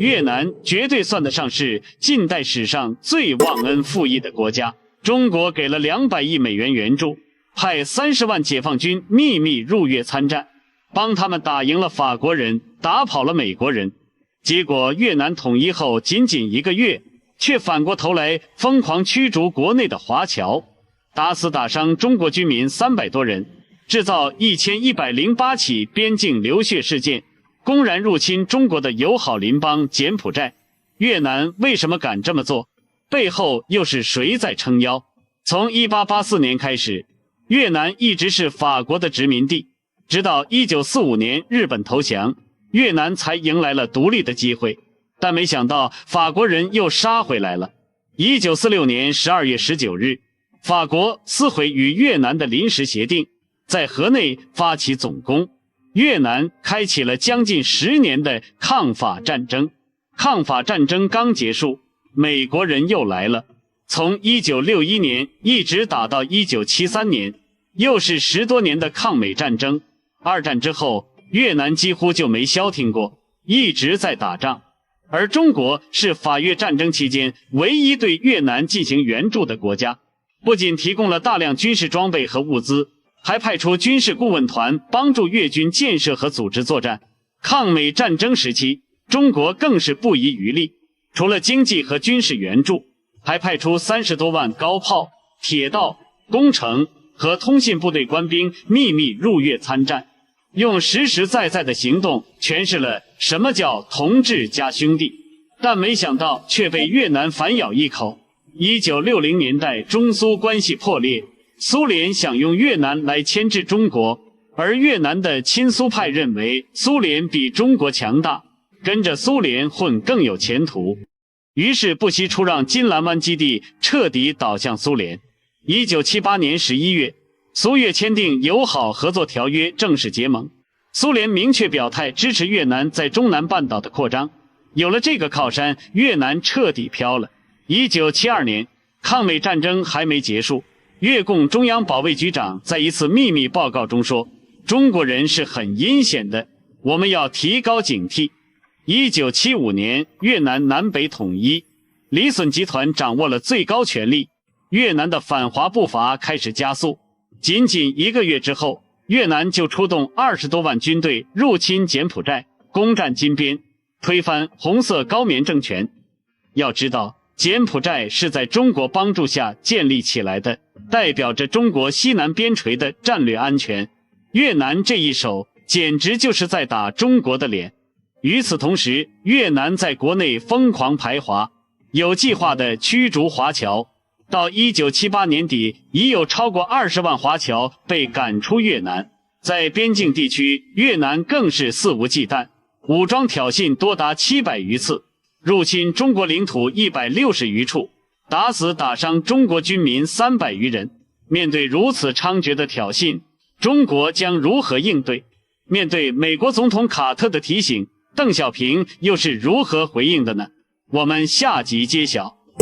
越南絕對算得上是近代史上最忘恩負義的國家。中國給了200億美元援助，派30萬解放軍秘密入越參戰，幫他們打贏了法國人，打跑了美國人。結果越南統一後僅僅1個月，卻反過頭來瘋狂驅逐國內的華僑，打死打傷中國居民300多人，制造1108起邊境流血事件，公然入侵中國的友好鄰邦柬埔寨。越南為什麼敢這麼做？背後又是誰在撐腰？從1884年開始，越南一直是法國的殖民地，直到1945年日本投降，越南才迎來了獨立的機會。但沒想到法國人又殺回來了。1946年12月19日，法國撕毀與越南的臨時協定，在河內發起總攻，越南開啟了將近10年的抗法戰爭。抗法戰爭剛結束，美國人又來了，從1961年一直打到1973年，又是10多年的抗美戰爭。二戰之後，越南幾乎就沒消停過，一直在打仗。而中國是法越戰爭期間唯一對越南進行援助的國家，不僅提供了大量軍事裝備和物資，還派出軍事顧問團幫助越軍建設和組織作戰。抗美戰爭時期，中國更是不遺餘力，除了經濟和軍事援助，還派出30多萬高炮、鐵道、工程和通信部隊官兵秘密入越參戰，用實實在在的行動詮釋了什麼叫同志加兄弟。但沒想到卻被越南反咬一口。1960年代中蘇關係破裂，蘇聯想用越南來牽制中國，而越南的親蘇派認為蘇聯比中國強大，跟着蘇聯混更有前途，於是不惜出讓金蘭灣基地徹底倒向蘇聯。1978年11月，蘇越簽訂友好合作條約，正式結盟。蘇聯明確表態支持越南在中南半島的擴張，有了這個靠山，越南徹底飄了。1972年，抗美戰爭還沒結束，越共中央保衛局長在一次秘密報告中說，中國人是很陰險的，我們要提高警惕。1975年，越南南北統一，李隼集團掌握了最高權力，越南的反華步伐開始加速。僅僅1個月之後，越南就出動20多萬軍隊入侵柬埔寨，攻占金邊，推翻紅色高棉政權。要知道，柬埔寨是在中國幫助下建立起來的，代表着中國西南邊陲的戰略安全。越南這一手簡直就是在打中國的臉。與此同時，越南在國內瘋狂排華，有計劃地驅逐華僑。到1978年底，已有超過20萬華僑被趕出越南。在邊境地區，越南更是肆無忌憚，武裝挑釁多達700餘次，入侵中國領土160餘處，打死打傷中國軍民300餘人。面對如此猖獗的挑釁，中國將如何應對？面對美國總統卡特的提醒，鄧小平又是如何回應的呢？我們下集揭曉。